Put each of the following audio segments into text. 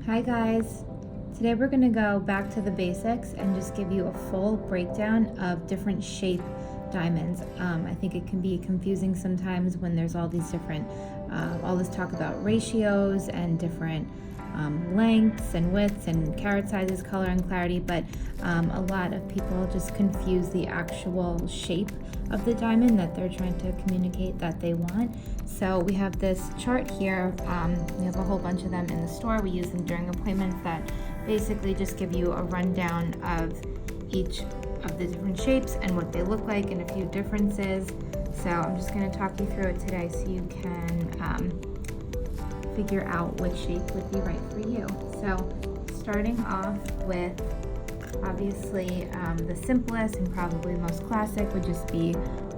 Hi guys! Today we're going to go back to the basics and just give you a full breakdown of different shape diamonds. I think it can be confusing sometimes when there's all these different, all this talk about ratios and different lengths and widths and carat sizes, color and clarity, but a lot of people just confuse the actual shape of the diamond that they're trying to communicate that they want. So we have this chart here. We have a whole bunch of them in the store. We use them during appointments that basically just give you a rundown of each of the different shapes and what they look like and a few differences. So I'm just going to talk you through it today so you can figure out which shape would be right for you. So starting off with, obviously the simplest and probably most classic would just be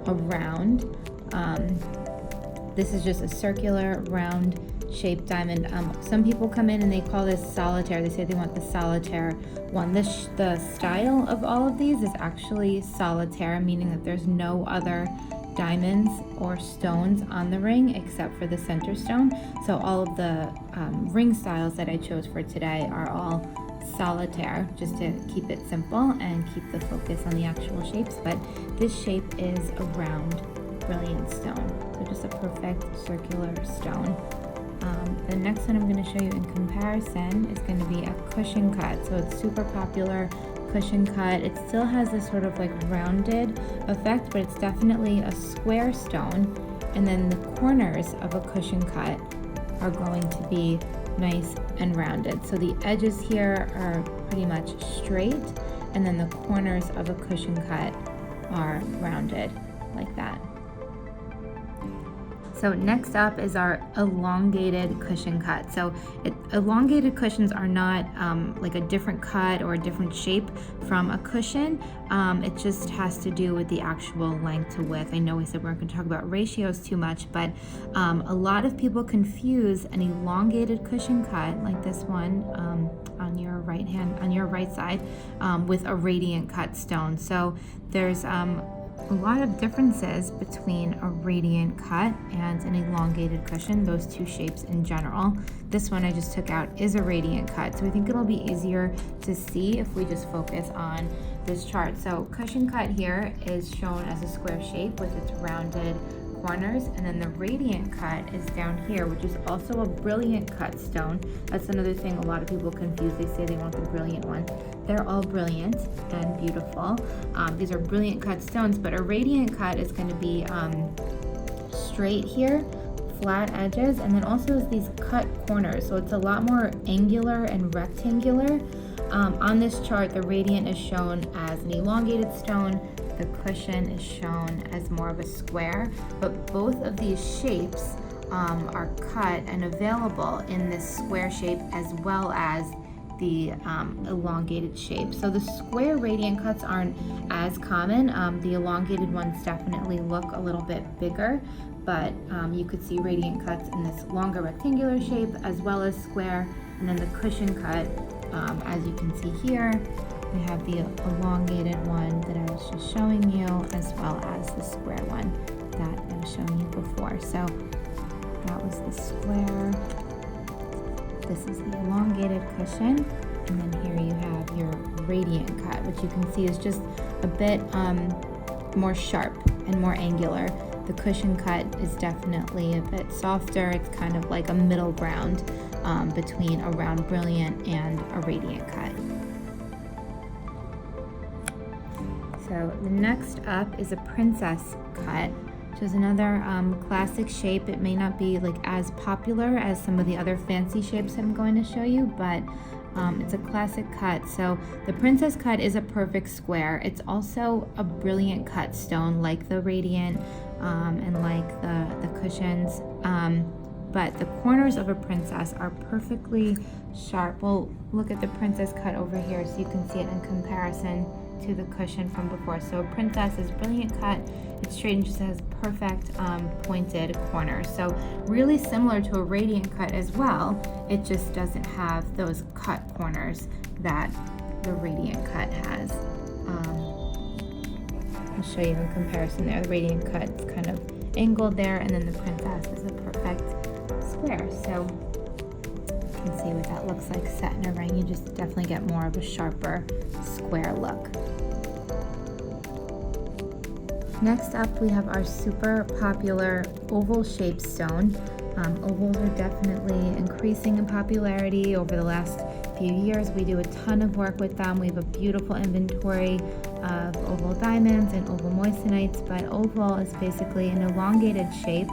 a round. This is just a circular round shaped diamond. Some people come in and they call this solitaire. They say they want the solitaire one. The style of all of these is actually solitaire, meaning that there's no other diamonds or stones on the ring except for the center stone. So all of the ring styles that I chose for today are all solitaire, just to keep it simple and keep the focus on the actual shapes. But this shape is a round brilliant stone, so just a perfect circular stone. The next one I'm going to show you in comparison is going to be a cushion cut. So it's super popular, cushion cut. It still has this sort of like rounded effect, but it's definitely a square stone, and then the corners of a cushion cut are going to be nice and rounded. So the edges here are pretty much straight, and then the corners of a cushion cut are rounded like that. So next up is our elongated cushion cut. So elongated cushions are not like a different cut or a different shape from a cushion. It just has to do with the actual length to width. I know we said we weren't going to talk about ratios too much, but a lot of people confuse an elongated cushion cut like this one on your right side with a radiant cut stone. So there's a lot of differences between a radiant cut and an elongated cushion, those two shapes in general. This one I just took out is a radiant cut, so I think it'll be easier to see if we just focus on this chart. So cushion cut here is shown as a square shape with its rounded corners, and then the radiant cut is down here, which is also a brilliant cut stone. That's another thing a lot of people confuse. They say they want the brilliant one. They're all brilliant and beautiful. These are brilliant cut stones, but a radiant cut is going to be straight here, flat edges, and then also has these cut corners, so it's a lot more angular and rectangular. On this chart, the radiant is shown as an elongated stone. The cushion is shown as more of a square, but both of these shapes are cut and available in this square shape as well as the elongated shape. So the square radiant cuts aren't as common. The elongated ones definitely look a little bit bigger, but you could see radiant cuts in this longer rectangular shape as well as square, and then the cushion cut, as you can see here, we have the elongated one that I was just showing you, as well as the square one that I was showing you before. So that was the square. This is the elongated cushion. And then here you have your radiant cut, which you can see is just a bit more sharp and more angular. The cushion cut is definitely a bit softer. It's kind of like a middle ground between a round brilliant and a radiant cut. So the next up is a princess cut, which is another classic shape. It may not be like as popular as some of the other fancy shapes I'm going to show you, but it's a classic cut. So the princess cut is a perfect square. It's also a brilliant cut stone like the radiant and like the cushions, but the corners of a princess are perfectly sharp. We'll look at the princess cut over here so you can see it in comparison to the cushion from before. So princess is brilliant cut, it's straight and just has perfect pointed corners. So really similar to a radiant cut as well, it just doesn't have those cut corners that the radiant cut has. I'll show you in comparison there. The radiant cut is kind of angled there, and then the princess is a perfect square. So You can see what that looks like set in a ring. You just definitely get more of a sharper square look. Next up, we have our super popular oval shaped stone. Ovals are definitely increasing in popularity over the last few years. We do a ton of work with them. We have a beautiful inventory of oval diamonds and oval moissanites, but oval is basically an elongated shape.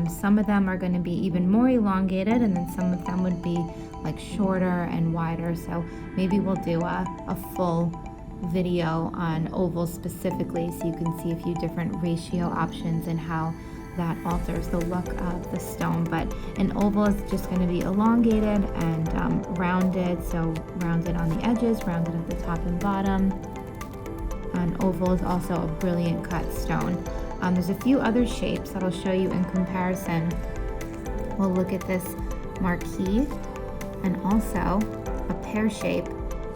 Some of them are going to be even more elongated, and then some of them would be like shorter and wider. So maybe we'll do a full video on ovals specifically, so you can see a few different ratio options and how that alters the look of the stone. But an oval is just going to be elongated and rounded, so rounded on the edges, rounded at the top and bottom. An oval is also a brilliant cut stone. There's a few other shapes that I'll show you in comparison. We'll look at this marquee and also a pear shape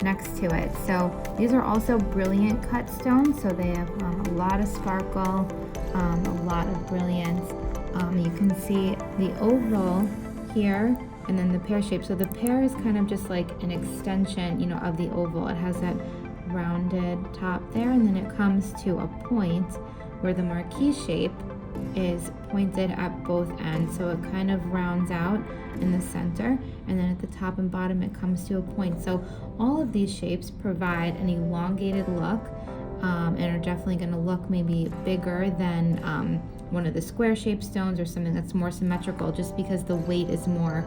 next to it. So these are also brilliant cut stones, so they have a lot of sparkle, a lot of brilliance. You can see the oval here and then the pear shape. So the pear is kind of just like an extension, of the oval. It has that rounded top there, and then it comes to a point where the marquee shape is pointed at both ends, so it kind of rounds out in the center, and then at the top and bottom it comes to a point. So all of these shapes provide an elongated look, and are definitely going to look maybe bigger than one of the square shaped stones or something that's more symmetrical, just because the weight is more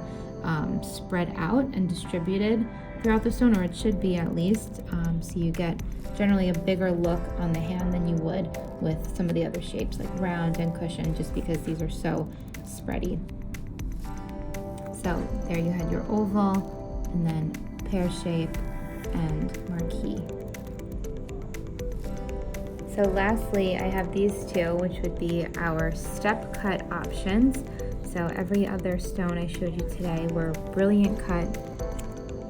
spread out and distributed throughout the stone, or it should be at least. So you get generally a bigger look on the hand than you would with some of the other shapes like round and cushion, just because these are so spready. So there you had your oval, and then pear shape and marquee. So lastly, I have these two, which would be our step cut options. So every other stone I showed you today were brilliant cut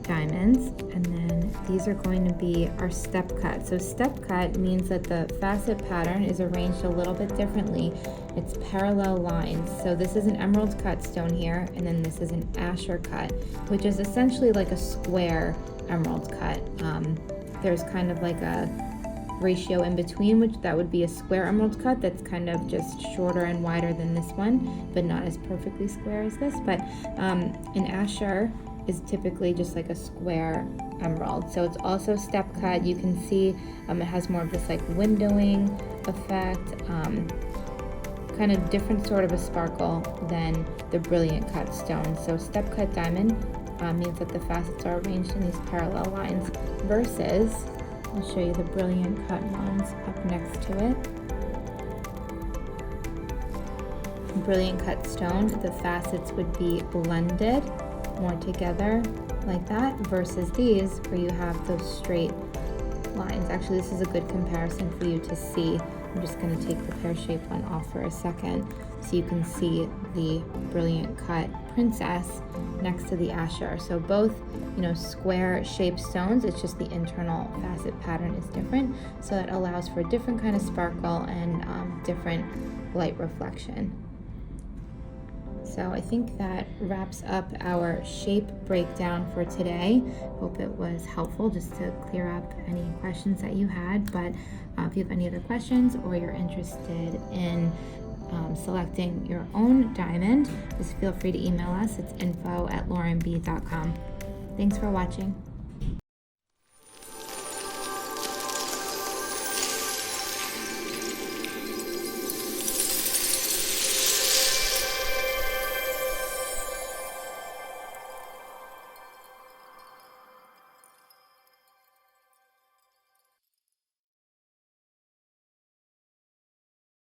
diamonds, and then these are going to be our step cut. So step cut means that the facet pattern is arranged a little bit differently. It's parallel lines. So this is an emerald cut stone here, and then this is an Asher cut, which is essentially like a square emerald cut. There's kind of like a ratio in between, which that would be a square emerald cut that's kind of just shorter and wider than this one, but not as perfectly square as this. But an Asher is typically just like a square emerald. So it's also step cut. You can see it has more of this like windowing effect, kind of different sort of a sparkle than the brilliant cut stone. So step cut diamond means that the facets are arranged in these parallel lines, versus, I'll show you the brilliant cut ones up next to it. Brilliant cut stone, the facets would be blended more together like that, versus these where you have those straight lines. Actually, this is a good comparison for you to see. I'm just going to take the pear shaped one off for a second so you can see the brilliant cut princess next to the Asher. So both, square shaped stones, it's just the internal facet pattern is different, so it allows for a different kind of sparkle and different light reflection. So I think that wraps up our shape breakdown for today. Hope it was helpful just to clear up any questions that you had. But if you have any other questions, or you're interested in selecting your own diamond, just feel free to email us. It's info@laurenb.com. Thanks for watching.